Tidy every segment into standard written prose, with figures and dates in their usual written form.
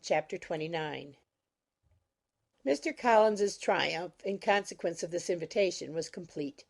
Chapter 29. Mr. Collins's triumph, in consequence of this invitation, was complete.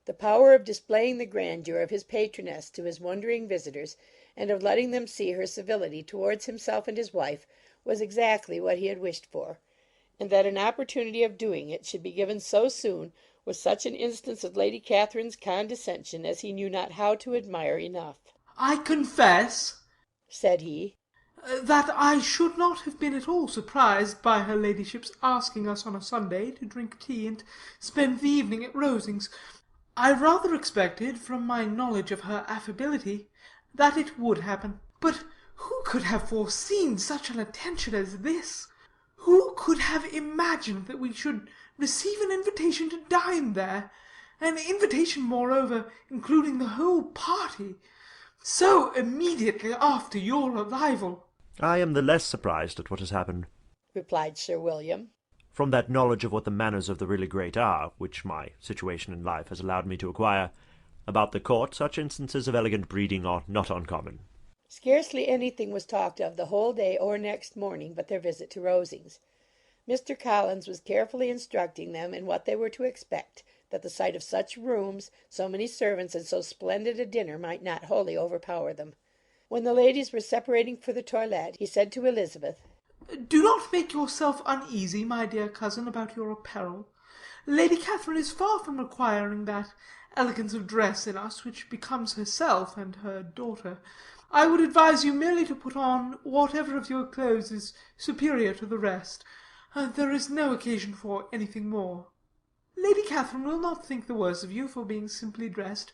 The power of displaying the grandeur of his patroness to his wondering visitors, and of letting them see her civility towards himself and his wife, was exactly what he had wished for; and that an opportunity of doing it should be given so soon was such an instance of Lady Catherine's condescension as he knew not how to admire enough. "I confess," said he, "that I should not have been at all surprised by her ladyship's asking us on a Sunday to drink tea and spend the evening at Rosings. I rather expected, from my knowledge of her affability, that it would happen. But who could have foreseen such an attention as this? Who could have imagined that we should receive an invitation to dine there? An invitation, moreover, including the whole party, so immediately after your arrival?" "I am the less surprised at what has happened, replied Sir William, from that knowledge of what the manners of the really great are, which my situation in life has allowed me to acquire. About the court, such instances of elegant breeding are not uncommon." Scarcely anything was talked of the whole day or next morning but their visit to Rosings. Mr. Collins was carefully instructing them in what they were to expect, that the sight of such rooms, so many servants, and so splendid a dinner might not wholly overpower them. When the ladies were separating for the toilette, he said to Elizabeth, "Do not make yourself uneasy, my dear cousin, about your apparel. Lady Catherine is far from requiring that elegance of dress in us which becomes herself and her daughter. I would advise you merely to put on whatever of your clothes is superior to the rest. There is no occasion for anything more. Lady Catherine will not think the worse of you for being simply dressed.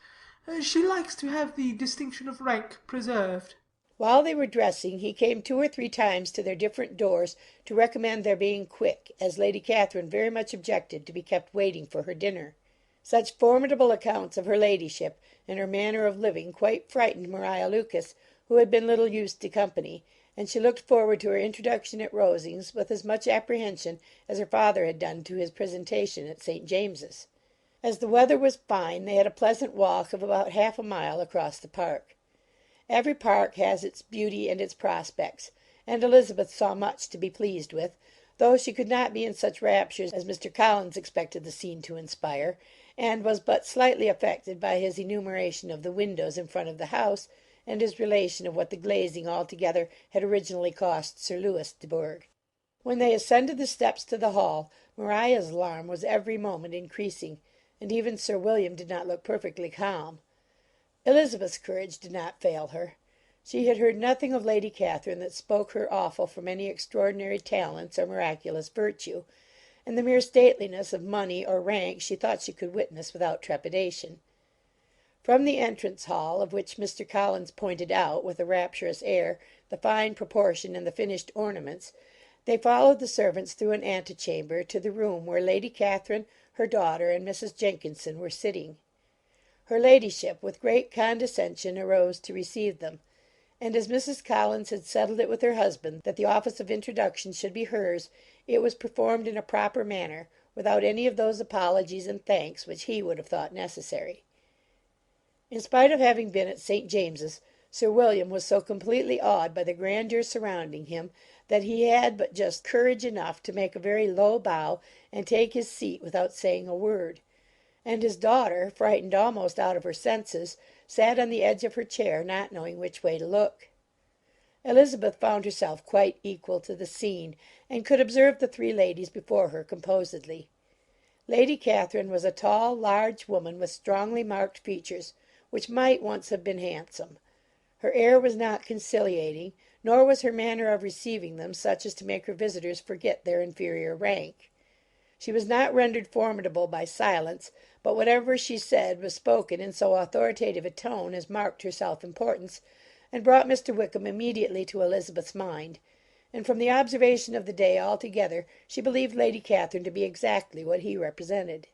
She likes to have the distinction of rank preserved." While they were dressing, he came 2 or 3 times to their different doors to recommend their being quick, as Lady Catherine very much objected to be kept waiting for her dinner. Such formidable accounts of her ladyship and her manner of living quite frightened Maria Lucas, who had been little used to company, and she looked forward to her introduction at Rosings with as much apprehension as her father had done to his presentation at St. James's. As the weather was fine, they had a pleasant walk of about half a mile across the park. Every park has its beauty and its prospects, and Elizabeth saw much to be pleased with, though she could not be in such raptures as Mr. Collins expected the scene to inspire, and was but slightly affected by his enumeration of the windows in front of the house, and his relation of what the glazing altogether had originally cost Sir Louis de Bourgh. When they ascended the steps to the hall, Maria's alarm was every moment increasing, and even Sir William did not look perfectly calm. Elizabeth's courage did not fail her. She had heard nothing of Lady Catherine that spoke her awful from any extraordinary talents or miraculous virtue, and the mere stateliness of money or rank she thought she could witness without trepidation. From the entrance hall, of which Mr. Collins pointed out, with a rapturous air, the fine proportion and the finished ornaments, they followed the servants through an antechamber to the room where Lady Catherine, her daughter, and Mrs. Jenkinson were sitting. Her ladyship, with great condescension, arose to receive them, and as Mrs. Collins had settled it with her husband that the office of introduction should be hers, it was performed in a proper manner, without any of those apologies and thanks which he would have thought necessary. In spite of having been at St. James's, Sir William was so completely awed by the grandeur surrounding him that he had but just courage enough to make a very low bow and take his seat without saying a word; and his daughter, frightened almost out of her senses, sat on the edge of her chair, not knowing which way to look. Elizabeth found herself quite equal to the scene, and could observe the 3 ladies before her composedly. Lady Catherine was a tall, large woman with strongly marked features, which might once have been handsome. Her air was not conciliating, nor was her manner of receiving them such as to make her visitors forget their inferior rank. She was not rendered formidable by silence, but whatever she said was spoken in so authoritative a tone as marked her self-importance, and brought Mr. Wickham immediately to Elizabeth's mind, and from the observation of the day altogether she believed Lady Catherine to be exactly what he represented.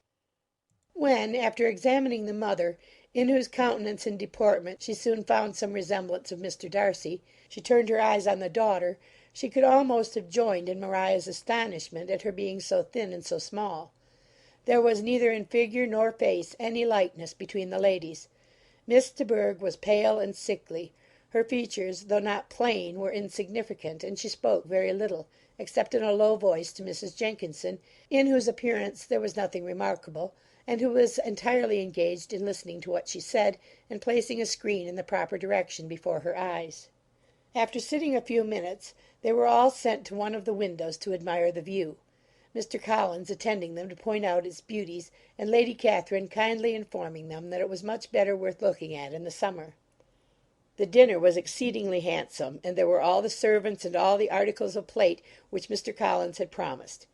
When, after examining the mother, in whose countenance and deportment she soon found some resemblance of Mr. Darcy, she turned her eyes on the daughter, she could almost have joined in Maria's astonishment at her being so thin and so small. There was neither in figure nor face any likeness between the ladies. Miss de Bourgh was pale and sickly. Her features, though not plain, were insignificant, and she spoke very little, except in a low voice to Mrs. Jenkinson, in whose appearance there was nothing remarkable, and who was entirely engaged in listening to what she said, and placing a screen in the proper direction before her eyes. After sitting a few minutes, they were all sent to one of the windows to admire the view, Mr. Collins attending them to point out its beauties, and Lady Catherine kindly informing them that it was much better worth looking at in the summer. The dinner was exceedingly handsome, and there were all the servants and all the articles of plate which Mr. Collins had promised;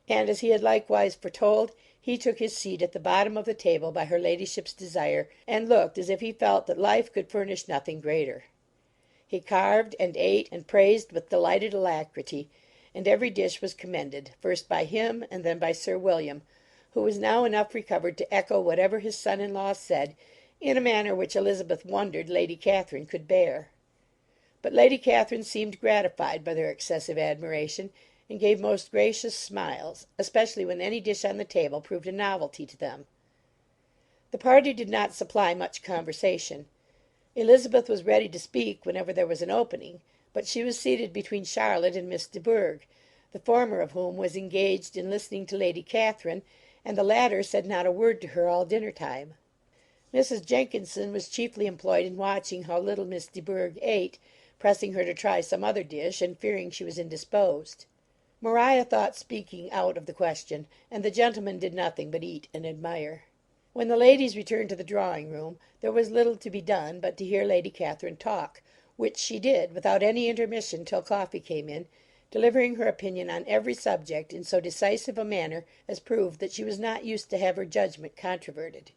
and, as he had likewise foretold, he took his seat at the bottom of the table by her ladyship's desire, and looked as if he felt that life could furnish nothing greater. He carved, and ate, and praised with delighted alacrity, and every dish was commended, first by him, and then by Sir William, who was now enough recovered to echo whatever his son-in-law said, in a manner which Elizabeth wondered Lady Catherine could bear. But Lady Catherine seemed gratified by their excessive admiration, and gave most gracious smiles, especially when any dish on the table proved a novelty to them. The party did not supply much conversation. Elizabeth was ready to speak whenever there was an opening, but she was seated between Charlotte and Miss de Bourgh, the former of whom was engaged in listening to Lady Catherine, and the latter said not a word to her all dinner time. Mrs. Jenkinson was chiefly employed in watching how little Miss de Bourgh ate, pressing her to try some other dish, and fearing she was indisposed. Maria thought speaking out of the question, and the gentlemen did nothing but eat and admire. When the ladies returned to the drawing-room, there was little to be done but to hear Lady Catherine talk, which she did without any intermission till coffee came in, delivering her opinion on every subject in so decisive a manner as proved that she was not used to have her judgment controverted.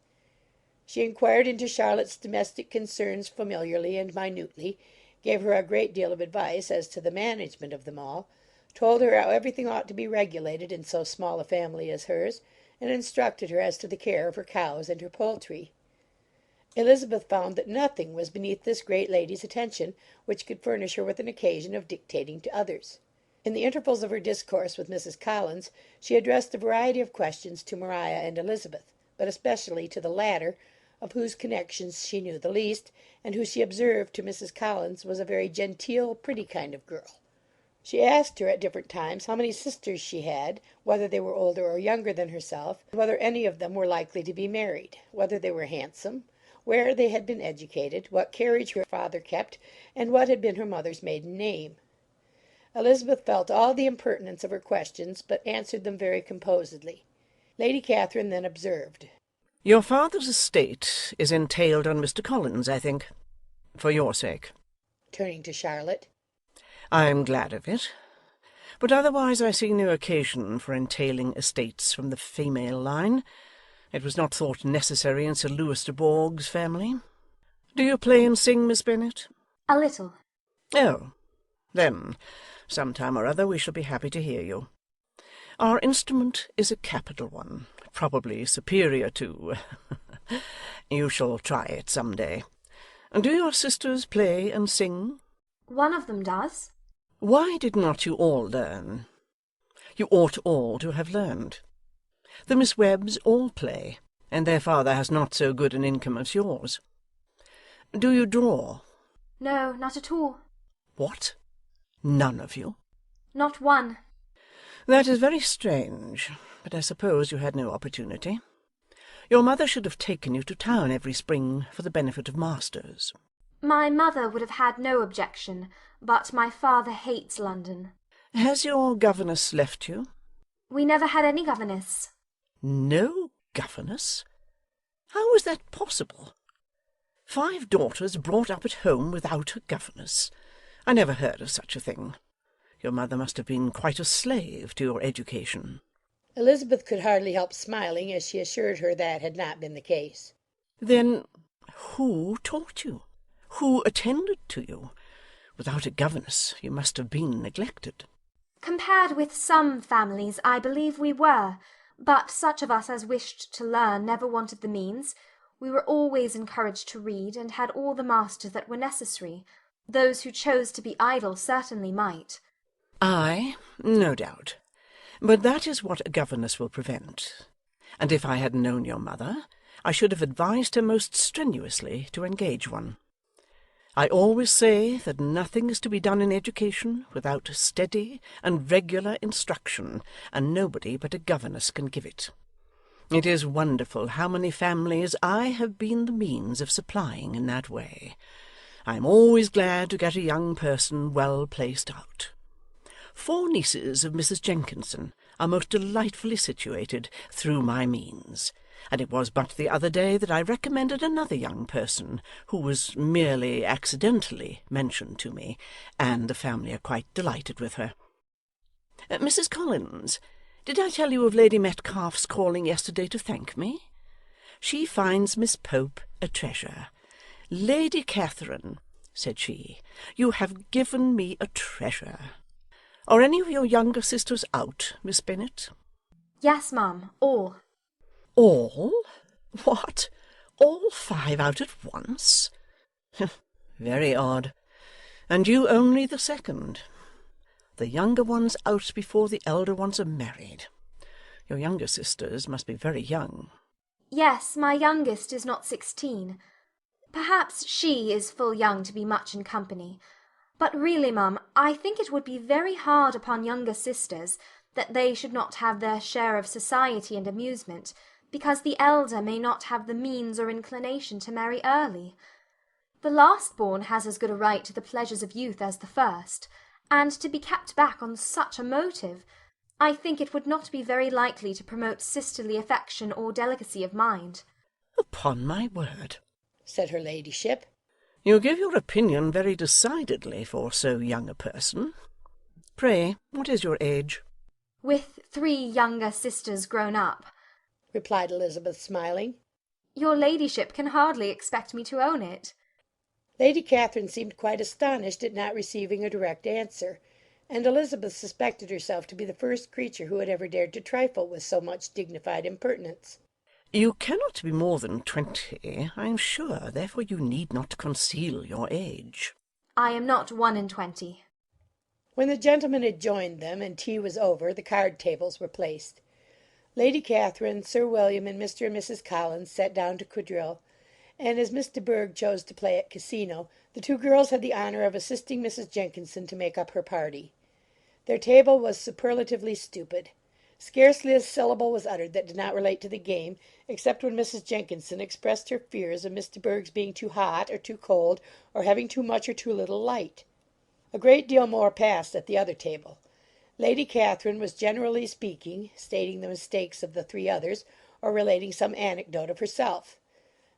She inquired into Charlotte's domestic concerns familiarly and minutely, gave her a great deal of advice as to the management of them all, told her how everything ought to be regulated in so small a family as hers, and instructed her as to the care of her cows and her poultry. Elizabeth found that nothing was beneath this great lady's attention which could furnish her with an occasion of dictating to others. In the intervals of her discourse with Mrs. Collins, she addressed a variety of questions to Maria and Elizabeth, but especially to the latter, of whose connections she knew the least, and who she observed to Mrs. Collins was a very genteel, pretty kind of girl. She asked her at different times how many sisters she had, whether they were older or younger than herself, whether any of them were likely to be married, whether they were handsome, where they had been educated, what carriage her father kept, and what had been her mother's maiden name. Elizabeth felt all the impertinence of her questions, but answered them very composedly. Lady Catherine then observed, "Your father's estate is entailed on Mr. Collins, I think, for your sake," turning to Charlotte. "I am glad of it, but otherwise I see no occasion for entailing estates from the female line. It was not thought necessary in Sir Lewis de Bourgh's family. Do you play and sing, Miss Bennet?" "A little." "Oh, then, some time or other we shall be happy to hear you. Our instrument is a capital one, probably superior to you shall try it some day. Do your sisters play and sing?" "One of them does." "Why did not you all learn? You ought all to have learned. The Miss Webbs all play, and their father has not so good an income as yours. Do you draw?" "No, not at all." "What? None of you?" "Not one." "That is very strange, but I suppose you had no opportunity. Your mother should have taken you to town every spring for the benefit of masters." "My mother would have had no objection, but my father hates London." "Has your governess left you?" "We never had any governess." "No governess? How is that possible? 5 daughters brought up at home without a governess? I never heard of such a thing. Your mother must have been quite a slave to your education." Elizabeth could hardly help smiling as she assured her that had not been the case. "Then who taught you? Who attended to you? Without a governess you must have been neglected." "Compared with some families, I believe we were, but such of us as wished to learn never wanted the means. We were always encouraged to read, and had all the masters that were necessary. Those who chose to be idle certainly might." "Ay, no doubt. But that is what a governess will prevent. And if I had known your mother, I should have advised her most strenuously to engage one. I always say that nothing is to be done in education without steady and regular instruction, and nobody but a governess can give it. It is wonderful how many families I have been the means of supplying in that way. I am always glad to get a young person well placed out. 4 nieces of Mrs. Jenkinson are most delightfully situated through my means, and it was but the other day that I recommended another young person who was merely accidentally mentioned to me, and the family are quite delighted with her. Mrs. Collins, did I tell you of Lady Metcalfe's calling yesterday to thank me? She finds Miss Pope a treasure. Lady Catherine, said she, you have given me a treasure. Are any of your younger sisters out, Miss Bennet? Yes, ma'am, all. All? What? All 5 out at once? Very odd. And you only the second. The younger ones out before the elder ones are married. Your younger sisters must be very young. Yes, my youngest is not 16. Perhaps she is full young to be much in company. But really, mum, I think it would be very hard upon younger sisters that they should not have their share of society and amusement, because the elder may not have the means or inclination to marry early. The last-born has as good a right to the pleasures of youth as the first, and to be kept back on such a motive, I think it would not be very likely to promote sisterly affection or delicacy of mind. Upon my word, said her ladyship. You give your opinion very decidedly for so young a person. Pray, what is your age? With 3 younger sisters grown up, replied Elizabeth, smiling. Your ladyship can hardly expect me to own it. Lady Catherine seemed quite astonished at not receiving a direct answer, and Elizabeth suspected herself to be the first creature who had ever dared to trifle with so much dignified impertinence. You cannot be more than 20, I am sure, therefore you need not conceal your age. I am not 21. When the gentlemen had joined them, and tea was over, the card tables were placed. Lady Catherine, Sir William, and Mr. and Mrs. Collins sat down to quadrille, and as Miss de Bourgh chose to play at casino, the 2 girls had the honour of assisting Mrs. Jenkinson to make up her party. Their table was superlatively stupid. Scarcely a syllable was uttered that did not relate to the game, except when Mrs. Jenkinson expressed her fears of Miss de Bourgh's being too hot or too cold, or having too much or too little light. A great deal more passed at the other table. Lady Catherine was generally speaking, stating the mistakes of the 3 others, or relating some anecdote of herself.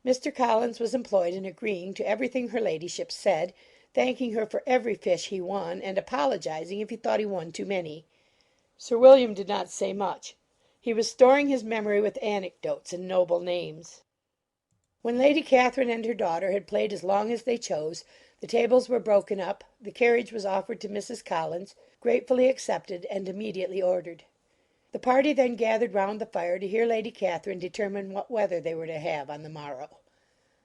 Mr. Collins was employed in agreeing to everything her ladyship said, thanking her for every fish he won, and apologizing if he thought he won too many. Sir William did not say much. He was storing his memory with anecdotes and noble names. When Lady Catherine and her daughter had played as long as they chose, the tables were broken up, the carriage was offered to Mrs. Collins, gratefully accepted, and immediately ordered. The party then gathered round the fire to hear Lady Catherine determine what weather they were to have on the morrow.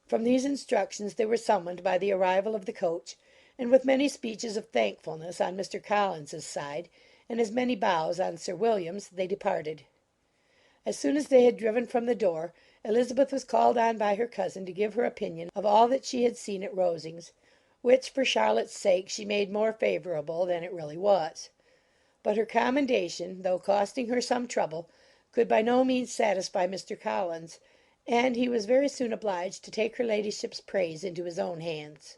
From these instructions they were summoned by the arrival of the coach, and with many speeches of thankfulness on Mr. Collins's side, and as many bows on Sir William's, they departed. As soon as they had driven from the door, Elizabeth was called on by her cousin to give her opinion of all that she had seen at Rosings, which for Charlotte's sake she made more favourable than it really was. But her commendation, though costing her some trouble, could by no means satisfy Mr. Collins, and he was very soon obliged to take her ladyship's praise into his own hands.